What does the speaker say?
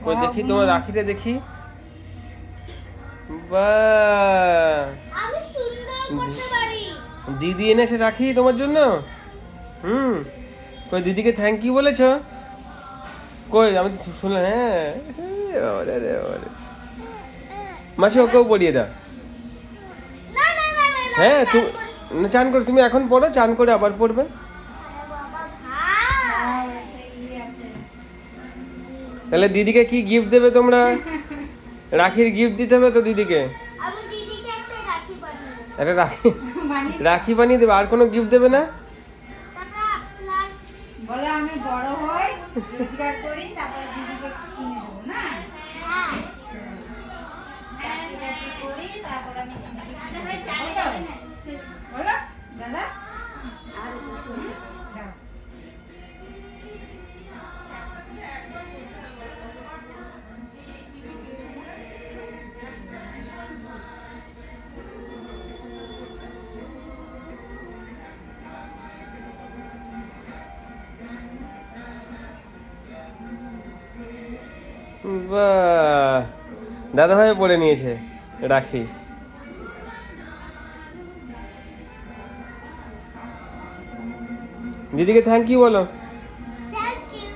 কই দেখি তোমার রাখিটা দেখি। বাহ, আমি সুন্দর করতে পারি। দিদি এনেছে রাখি তোমার জন্য। কই দিদিকে থ্যাংক ইউ বলেছো? কই আমি তো শুনলাম। হ্যাঁ, ওরে রে ওরে। মাসি ওকেও পরিয়ে দাও। না না না না না, হ্যাঁ আমি তুমি চান করি। চান করে, তুমি এখন পড়ো, চান করে আবার পড়বে। আরে বাবা ভাই, তাহলে দিদিকে কি গিফট দেবে তোমরা? রাখির গিফট দিতে হবে তো দিদিকে। আমি দিদিকে একটা রাখি বানিয়ে দেবো। একটা রাখি, রাখি বানিয়ে দেবে, আর কোনো গিফট দেবে না? Tata plus. বলো আমি বড় হই, রোজগার করি, তারপরে দিদিকে কিনে দেবো না? হ্যাঁ, চাকরি বাকরি করি, তারপরে আমি দিদিকে কিনে দেবো। বলো দাদা। দাও। বাহ, দাদা ভাই পড়ে নিয়েছে রাখি। দিদিকে থ্যাংক ইউ বলো। Thank you.